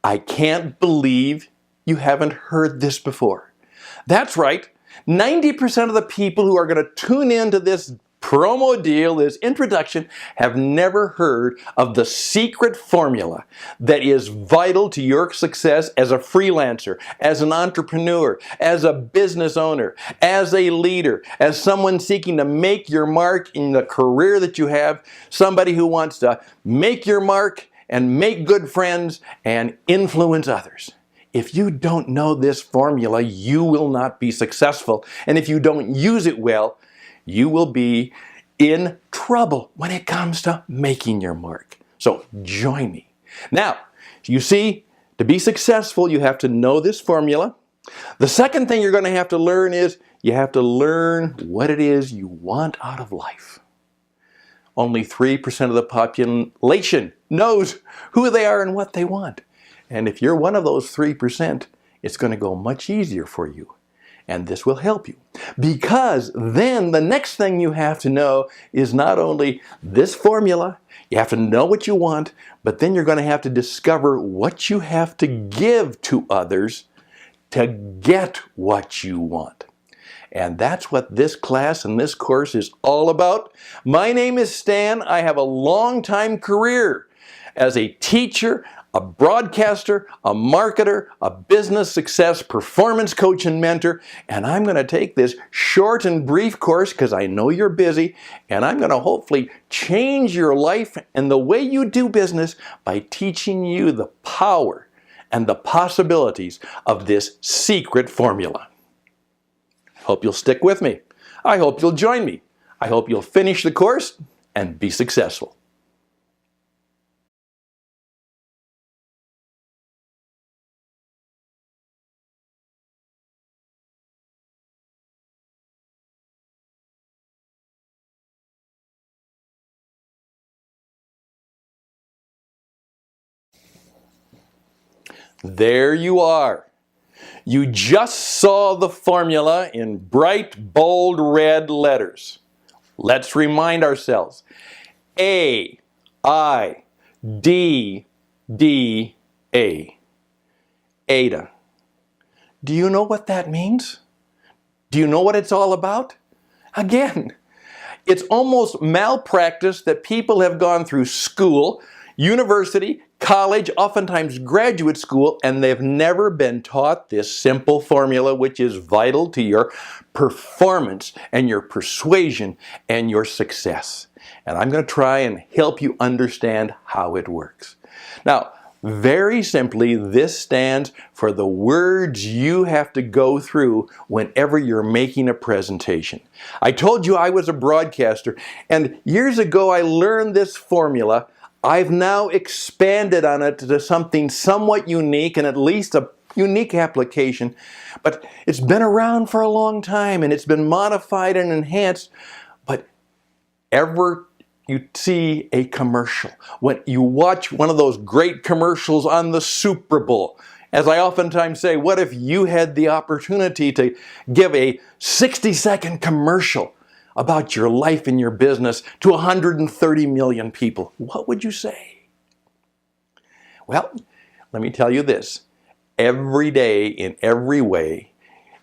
I can't believe you haven't heard this before. That's right. 90% of the people who are going to tune into this promo deal, this introduction, have never heard of the secret formula that is vital to your success as a freelancer, as an entrepreneur, as a business owner, as a leader, as someone seeking to make your mark in the career that you have, somebody who wants to make your mark and make good friends and influence others. If you don't know this formula, you will not be successful. And if you don't use it well, you will be in trouble when it comes to making your mark. So join me. Now, you see, to be successful, you have to know this formula. The second thing you're going to have to learn is you have to learn what it is you want out of life. Only 3% of the population knows who they are and what they want. And if you're one of those 3%, it's going to go much easier for you. And this will help you. Because then the next thing you have to know is not only this formula, you have to know what you want, but then you're going to have to discover what you have to give to others to get what you want. And that's what this class and this course is all about. My name is Stan. I have a long-time career as a teacher, a broadcaster, a marketer, a business success performance coach and mentor, and I'm going to take this short and brief course because I know you're busy, and I'm going to hopefully change your life and the way you do business by teaching you the power and the possibilities of this secret formula. Hope you'll stick with me. I hope you'll join me. I hope you'll finish the course and be successful. There you are. You just saw the formula in bright, bold red letters. Let's remind ourselves. A, I, D, D, A. AIDDA. Do you know what that means? Do you know what it's all about? Again, it's almost malpractice that people have gone through school, university, college, oftentimes graduate school, and they've never been taught this simple formula which is vital to your performance and your persuasion and your success. And I'm going to try and help you understand how it works. Now, very simply, this stands for the words you have to go through whenever you're making a presentation. I told you I was a broadcaster, and years ago I learned this formula. I've now expanded on it to something somewhat unique and at least a unique application, but it's been around for a long time and it's been modified and enhanced. But ever you see a commercial, when you watch one of those great commercials on the Super Bowl, as I oftentimes say, what if you had the opportunity to give a 60-second commercial about your life and your business to 130 million people? What would you say? Well, let me tell you this. Every day, in every way,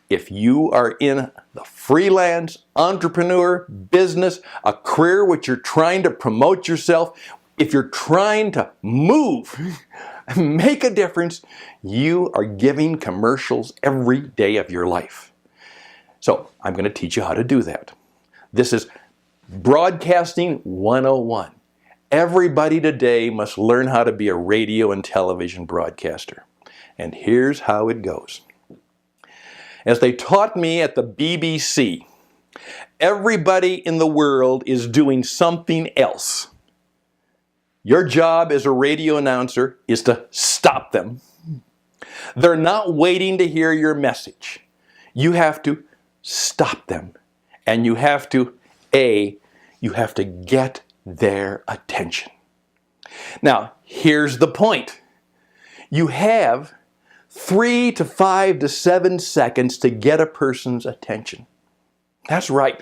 if you are in the freelance, entrepreneur, business, a career which you're trying to promote yourself, if you're trying to move, make a difference, you are giving commercials every day of your life. So I'm going to teach you how to do that. This is Broadcasting 101. Everybody today must learn how to be a radio and television broadcaster. And here's how it goes. As they taught me at the BBC, everybody in the world is doing something else. Your job as a radio announcer is to stop them. They're not waiting to hear your message. You have to stop them. And you have to, you have to get their attention. Now, here's the point. You have 3 to 5 to 7 seconds to get a person's attention. That's right.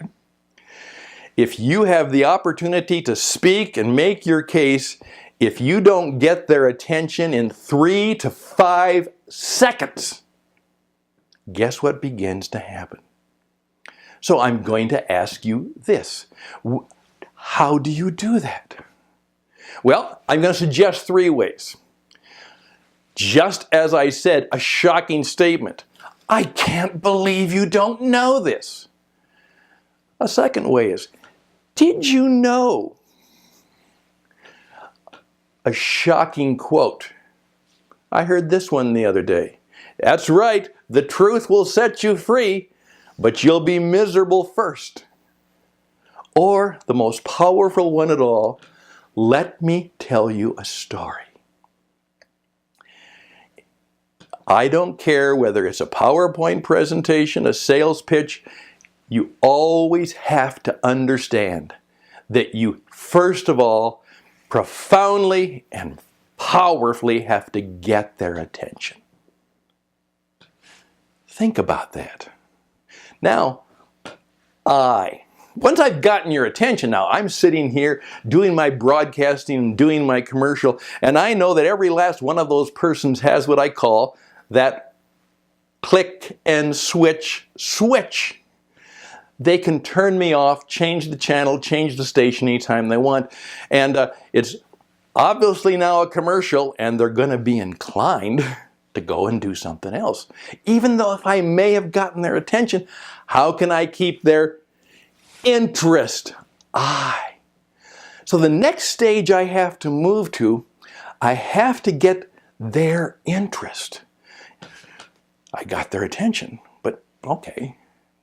If you have the opportunity to speak and make your case if you don't get their attention in 3 to 5 seconds, guess what begins to happen? So I'm going to ask you this. How do you do that? Well, I'm going to suggest 3 ways. Just as I said, a shocking statement. I can't believe you don't know this. A second way is, did you know? A shocking quote. I heard this one the other day. That's right, the truth will set you free, but you'll be miserable first. Or the most powerful one of all, let me tell you a story. I don't care whether it's a PowerPoint presentation, a sales pitch, you always have to understand that you, first of all, profoundly and powerfully have to get their attention. Think about that. Now, once I've gotten your attention, now I'm sitting here doing my broadcasting and doing my commercial, and I know that every last one of those persons has what I call that click and switch. They can turn me off, change the channel, change the station anytime they want. And it's obviously now a commercial, and they're going to be inclined to go and do something else. Even though if I may have gotten their attention, how can I keep their interest? So the next stage I have to move to, I have to get their interest. I got their attention, but okay,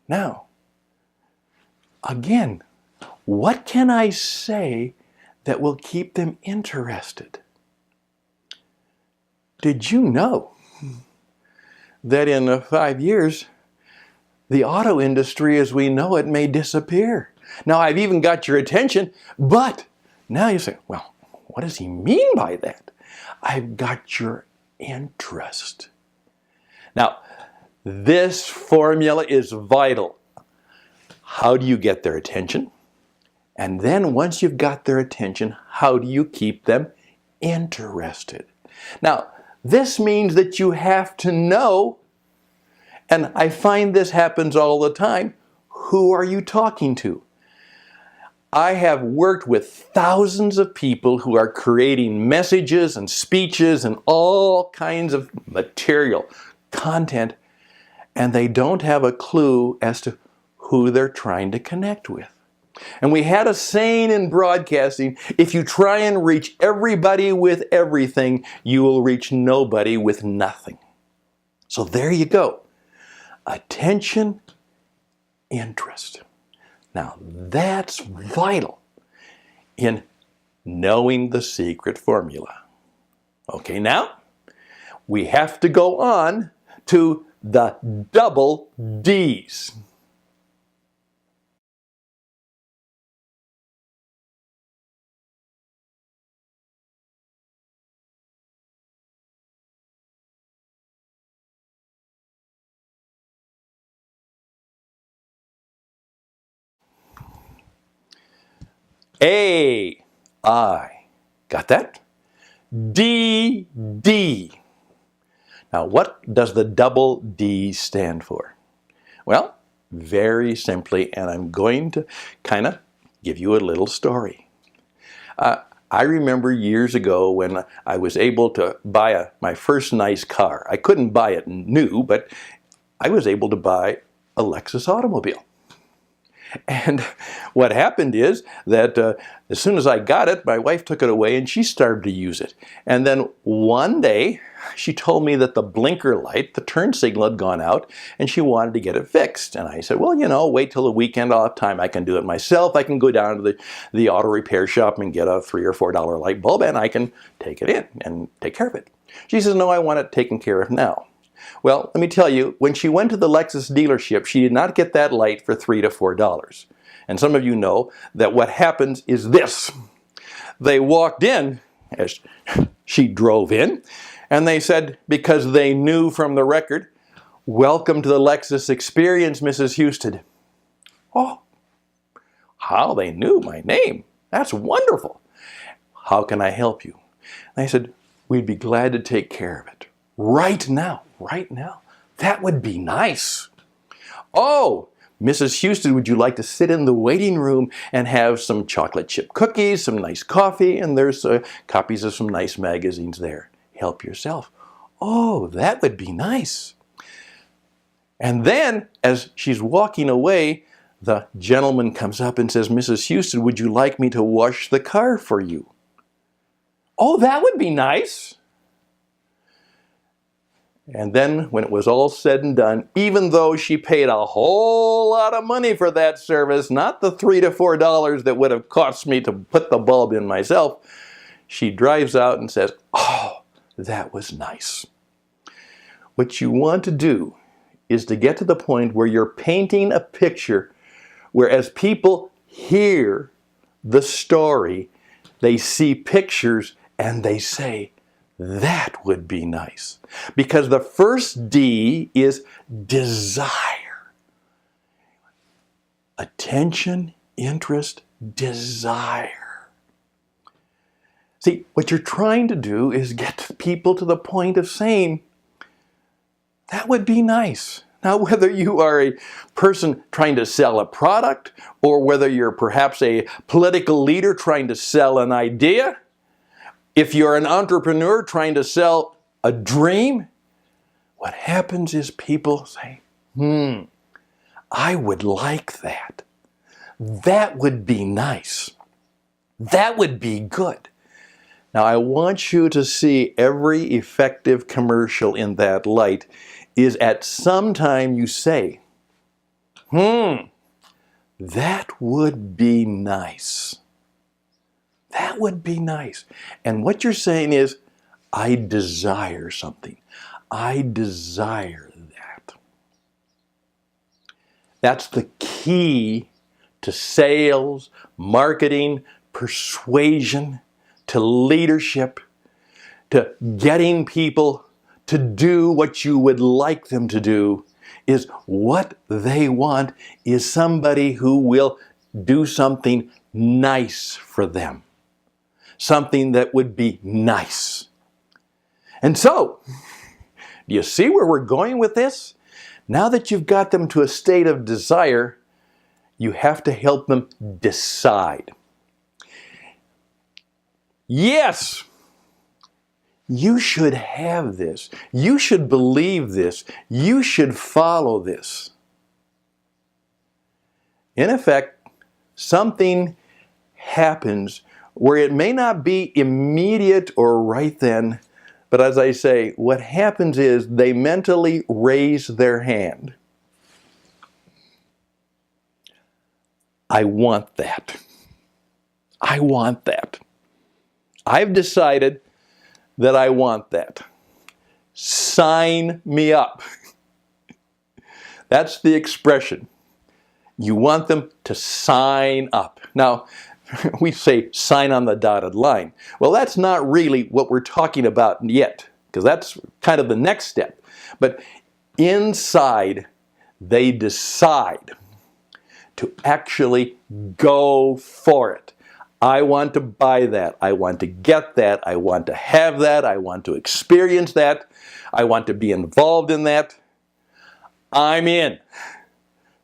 now, again, what can I say that will keep them interested? Did you know that in 5 years, the auto industry as we know it may disappear? Now, I've even got your attention, but now you say, well, what does he mean by that? I've got your interest. Now, this formula is vital. How do you get their attention? And then once you've got their attention, how do you keep them interested? Now, this means that you have to know, and I find this happens all the time, who are you talking to? I have worked with thousands of people who are creating messages and speeches and all kinds of material, content, and they don't have a clue as to who they're trying to connect with. And we had a saying in broadcasting, if you try and reach everybody with everything, you will reach nobody with nothing. So there you go. Attention, interest. Now that's vital in knowing the secret formula. Okay, now we have to go on to the double D's. A, I. Got that? D, D. Now, what does the double D stand for? Well, very simply, and I'm going to kind of give you a little story. I remember years ago when I was able to buy my first nice car. I couldn't buy it new, but I was able to buy a Lexus automobile. And what happened is that as soon as I got it, my wife took it away and she started to use it. And then one day, she told me that the blinker light, the turn signal had gone out and she wanted to get it fixed. And I said, well, you know, wait till the weekend, I'll have time. I can do it myself. I can go down to the auto repair shop and get a $3 or $4 light bulb and I can take it in and take care of it. She says, no, I want it taken care of now. Well, let me tell you, when she went to the Lexus dealership, she did not get that light for $3 to $4. And some of you know that what happens is this. They walked in, as she drove in, and they said, because they knew from the record, welcome to the Lexus experience, Mrs. Hustad. Oh, how they knew my name. That's wonderful. How can I help you? And I said, we'd be glad to take care of it. Right now, right now. That would be nice. Oh, Mrs. Hustad, would you like to sit in the waiting room and have some chocolate chip cookies, some nice coffee, and there's copies of some nice magazines there. Help yourself. Oh, that would be nice. And then, as she's walking away, the gentleman comes up and says, Mrs. Hustad, would you like me to wash the car for you? Oh, that would be nice. And then, when it was all said and done, even though she paid a whole lot of money for that service, not the $3 to $4 that would have cost me to put the bulb in myself, she drives out and says, oh, that was nice. What you want to do is to get to the point where you're painting a picture where as people hear the story, they see pictures and they say, that would be nice. Because the first D is desire. Attention, interest, desire. See, what you're trying to do is get people to the point of saying, that would be nice. Now, whether you are a person trying to sell a product, or whether you're perhaps a political leader trying to sell an idea, if you're an entrepreneur trying to sell a dream, what happens is people say, I would like that. That would be nice. That would be good. Now, I want you to see every effective commercial in that light is at some time you say, that would be nice. That would be nice. And what you're saying is, I desire something. I desire that. That's the key to sales, marketing, persuasion, to leadership, to getting people to do what you would like them to do, is what they want is somebody who will do something nice for them. Something that would be nice. And so, do you see where we're going with this? Now that you've got them to a state of desire, you have to help them decide. Yes, you should have this. You should believe this. You should follow this. In effect, something happens where it may not be immediate or right then, but as I say, what happens is they mentally raise their hand. I want that. I want that. I've decided that I want that. Sign me up. That's the expression. You want them to sign up. Now, we say sign on the dotted line. Well, that's not really what we're talking about yet, because that's kind of the next step. But inside, they decide to actually go for it. I want to buy that. I want to get that. I want to have that. I want to experience that. I want to be involved in that. I'm in.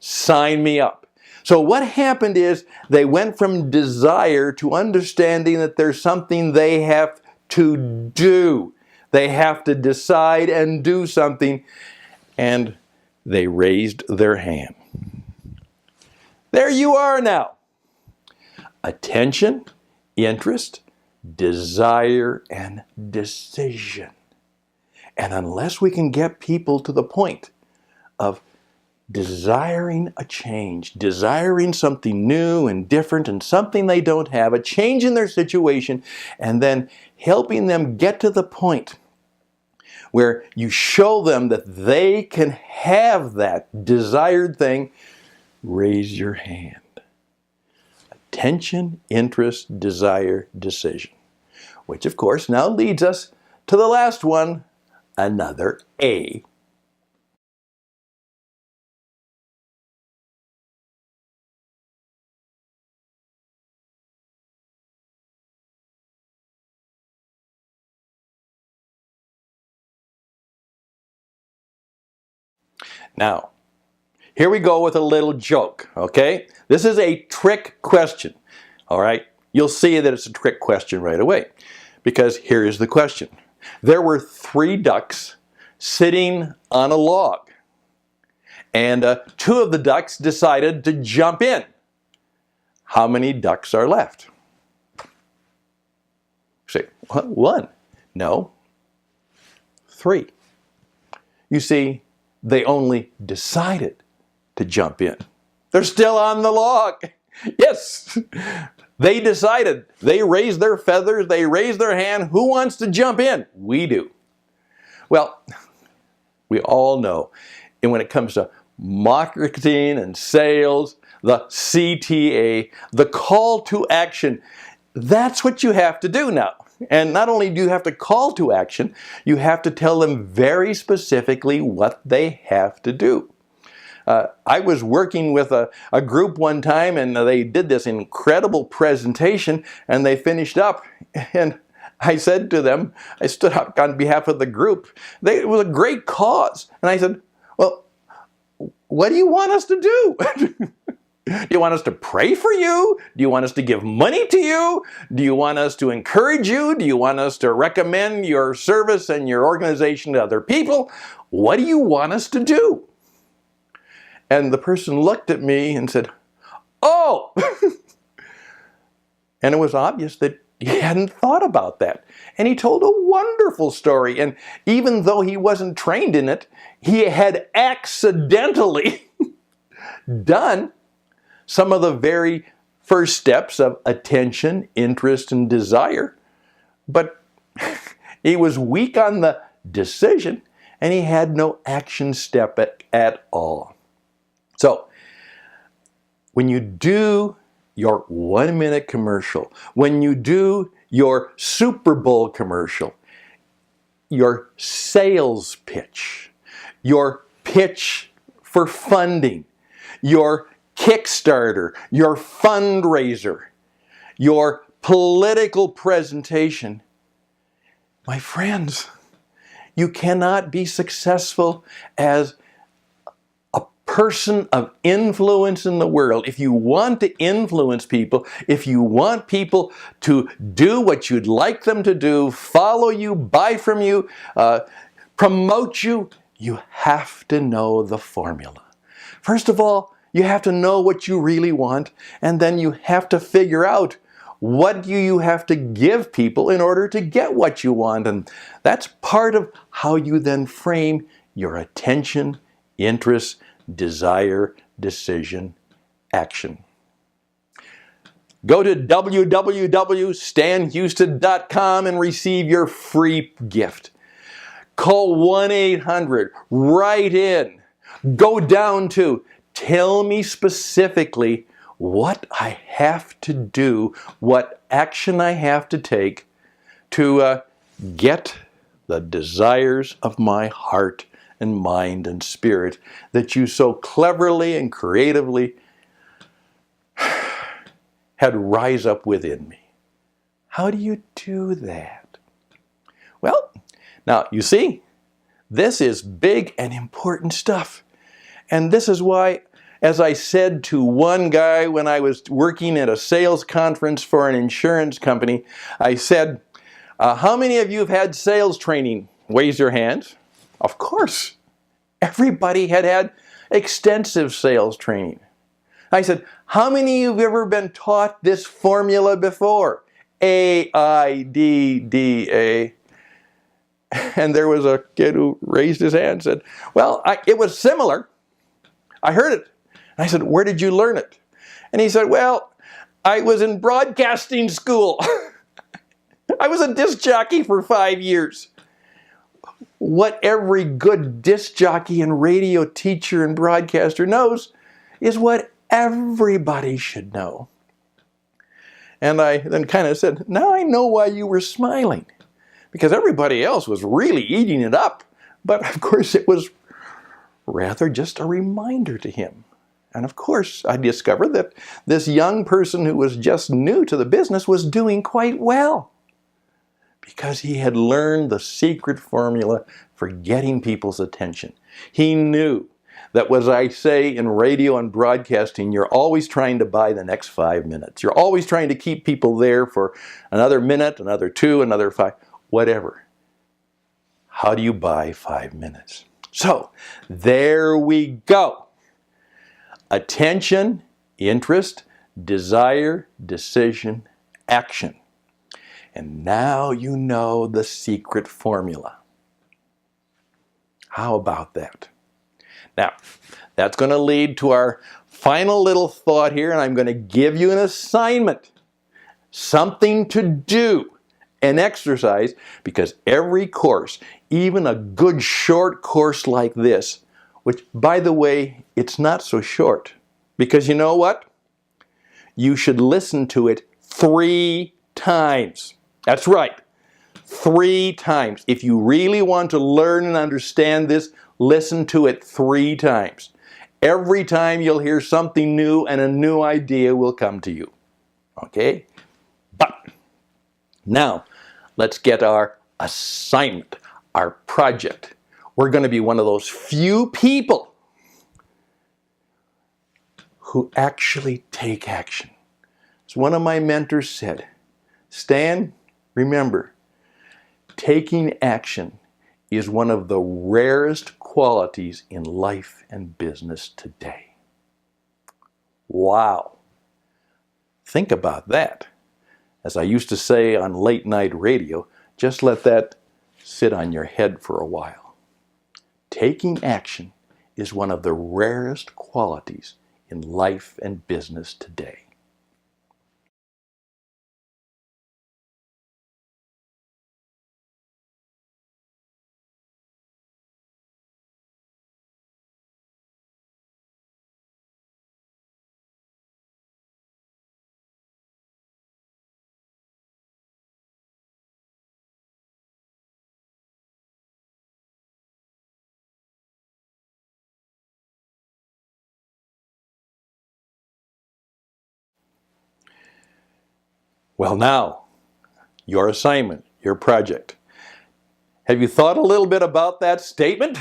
Sign me up. So what happened is they went from desire to understanding that there's something they have to do. They have to decide and do something, and they raised their hand. There you are now. Attention, interest, desire, and decision. And unless we can get people to the point of desiring a change, desiring something new and different and something they don't have, a change in their situation, and then helping them get to the point where you show them that they can have that desired thing, raise your hand. Attention, interest, desire, decision. Which of course now leads us to the last one, another A. Now, here we go with a little joke, okay? This is a trick question, all right? You'll see that it's a trick question right away, because here is the question. There were 3 ducks sitting on a log, and 2 of the ducks decided to jump in. How many ducks are left? Say, 1. No, 3. You see, they only decided to jump in. They're still on the log. Yes, they decided. They raised their feathers, they raised their hand. Who wants to jump in? We do. Well, we all know, and when it comes to marketing and sales, the CTA, the call to action, that's what you have to do now. And not only do you have to call to action, you have to tell them very specifically what they have to do. I was working with a group one time, and they did this incredible presentation, and they finished up, and I said to them, I stood up on behalf of the group. It was a great cause. And I said, well, what do you want us to do? Do you want us to pray for you? Do you want us to give money to you? Do you want us to encourage you? Do you want us to recommend your service and your organization to other people? What do you want us to do? And the person looked at me and said, oh! And it was obvious that he hadn't thought about that. And he told a wonderful story. And even though he wasn't trained in it, he had accidentally done some of the very first steps of attention, interest, and desire. But he was weak on the decision, and he had no action step at all. So, when you do your 1-minute commercial, when you do your Super Bowl commercial, your sales pitch, your pitch for funding, your Kickstarter, your fundraiser, your political presentation, my friends, you cannot be successful as person of influence in the world. If you want to influence people, if you want people to do what you'd like them to do, follow you, buy from you, promote you, you have to know the formula. First of all, you have to know what you really want, and then you have to figure out what you have to give people in order to get what you want. And that's part of how you then frame your attention, interest, desire, decision, action. Go to www.stanhusted.com and receive your free gift. Call 1-800, write in, go down to, tell me specifically what I have to do, what action I have to take to get the desires of my heart and mind and spirit that you so cleverly and creatively had rise up within me. How do you do that? Well, now you see, this is big and important stuff. And this is why, as I said to one guy when I was working at a sales conference for an insurance company, I said, how many of you have had sales training? Raise your hands. Of course, everybody had had extensive sales training. I said, how many of you have ever been taught this formula before? AIDDA. And there was a kid who raised his hand and said, well, it was similar. I heard it. And I said, where did you learn it? And he said, well, I was in broadcasting school. I was a disc jockey for 5 years. What every good disc jockey and radio teacher and broadcaster knows is what everybody should know. And I then kind of said, now I know why you were smiling. Because everybody else was really eating it up. But of course it was rather just a reminder to him. And of course I discovered that this young person who was just new to the business was doing quite well. Because he had learned the secret formula for getting people's attention. He knew that, as I say in radio and broadcasting, you're always trying to buy the next 5 minutes. You're always trying to keep people there for another minute, another 2, another 5, whatever. How do you buy 5 minutes? So, there we go. Attention, interest, desire, decision, action. And now you know the secret formula. How about that? Now, that's going to lead to our final little thought here, and I'm going to give you an assignment. Something to do, an exercise, because every course, even a good short course like this, which, by the way, it's not so short, because you know what? You should listen to it 3 times. That's right, 3 times. If you really want to learn and understand this, listen to it 3 times. Every time you'll hear something new and a new idea will come to you. Okay? But now, let's get our assignment, our project. We're going to be one of those few people who actually take action. As one of my mentors said, Stan, remember, taking action is one of the rarest qualities in life and business today. Wow. Think about that. As I used to say on late night radio, just let that sit on your head for a while. Taking action is one of the rarest qualities in life and business today. Well, now, your assignment, your project. Have you thought a little bit about that statement?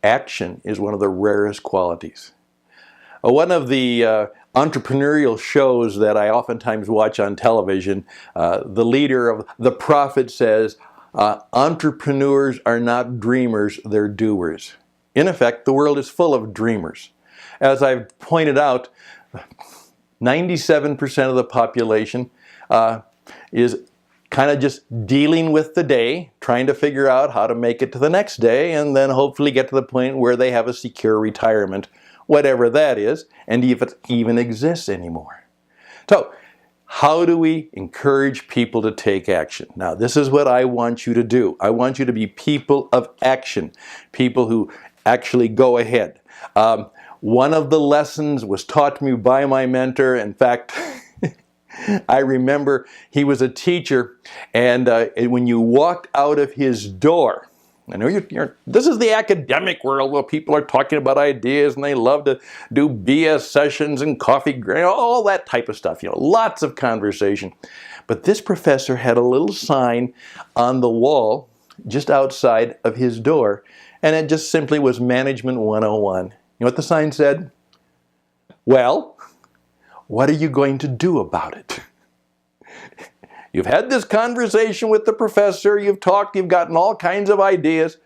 Action is one of the rarest qualities. One of the entrepreneurial shows that I oftentimes watch on television, the leader of the prophet says, entrepreneurs are not dreamers, they're doers. In effect, the world is full of dreamers. As I've pointed out, 97% of the population is kind of just dealing with the day, trying to figure out how to make it to the next day, and then hopefully get to the point where they have a secure retirement, whatever that is, and if it even exists anymore. So, how do we encourage people to take action? Now, this is what I want you to do. I want you to be people of action, people who actually go ahead. One of the lessons was taught to me by my mentor. In fact, I remember he was a teacher, and when you walked out of his door, I know this is the academic world where people are talking about ideas and they love to do BS sessions and coffee, all that type of stuff, lots of conversation. But this professor had a little sign on the wall just outside of his door, and it just simply was Management 101. You know what the sign said? Well, what are you going to do about it? You've had this conversation with the professor, you've talked, you've gotten all kinds of ideas.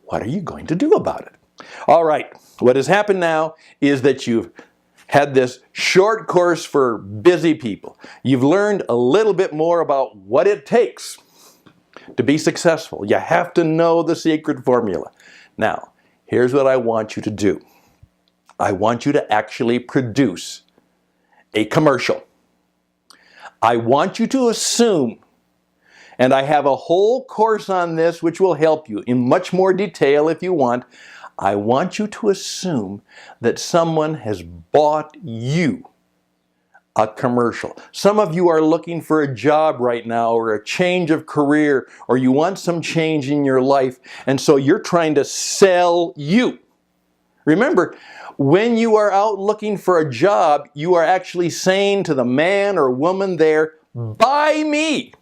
What are you going to do about it? All right, what has happened now is that you've had this short course for busy people. You've learned a little bit more about what it takes to be successful. You have to know the secret formula. Now, here's what I want you to do. I want you to actually produce a commercial. I want you to assume, and I have a whole course on this which will help you in much more detail if you want. I want you to assume that someone has bought you a commercial. Some of you are looking for a job right now, or a change of career, or you want some change in your life, and so you're trying to sell you. Remember, when you are out looking for a job, you are actually saying to the man or woman there, buy me.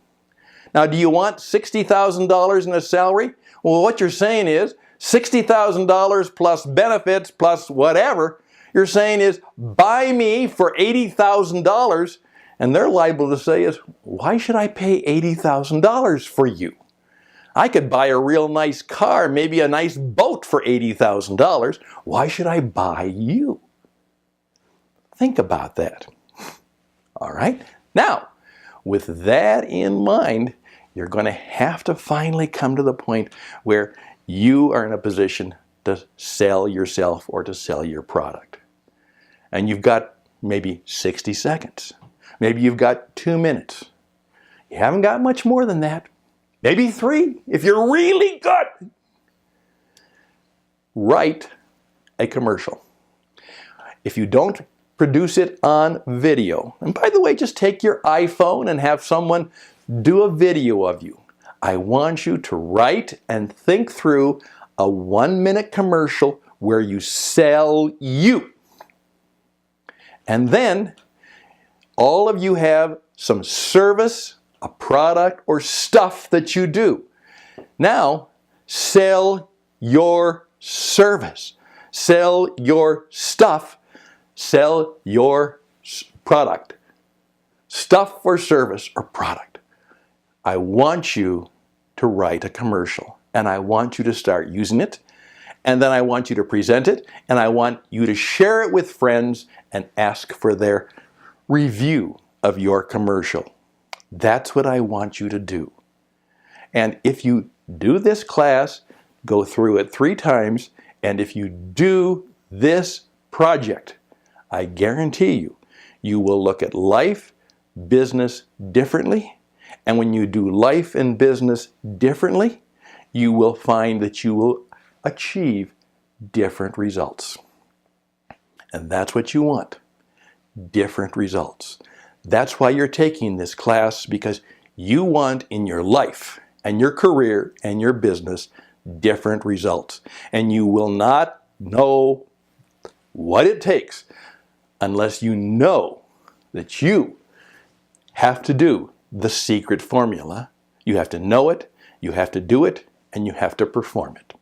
Now, do you want $60,000 in a salary? Well, what you're saying is, $60,000 plus benefits plus whatever you're saying is, buy me for $80,000. And they're liable to say is, why should I pay $80,000 for you? I could buy a real nice car, maybe a nice boat for $80,000. Why should I buy you? Think about that. All right? Now, with that in mind, you're going to have to finally come to the point where you are in a position to sell yourself or to sell your product. And you've got maybe 60 seconds. Maybe you've got 2 minutes. You haven't got much more than that. Maybe 3, if you're really good. Write a commercial. If you don't produce it on video, and by the way, just take your iPhone and have someone do a video of you. I want you to write and think through a 1-minute commercial where you sell you. And then all of you have some service, a product, or stuff that you do. Now, sell your service. Sell your stuff. Sell your product. Stuff or service or product. I want you to write a commercial, and I want you to start using it, and then I want you to present it, and I want you to share it with friends and ask for their review of your commercial. That's what I want you to do. And if you do this class, go through it 3 times, and if you do this project, I guarantee you, you will look at life, business differently. And when you do life and business differently, you will find that you will achieve different results. And that's what you want, different results. That's why you're taking this class, because you want in your life and your career and your business different results. And you will not know what it takes unless you know that you have to do the secret formula. You have to know it, you have to do it, and you have to perform it.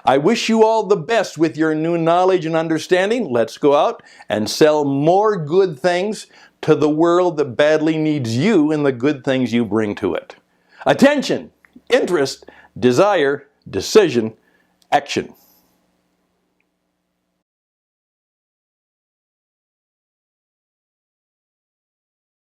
I wish you all the best with your new knowledge and understanding. Let's go out and sell more good things to the world that badly needs you and the good things you bring to it. Attention, interest, desire, decision, action.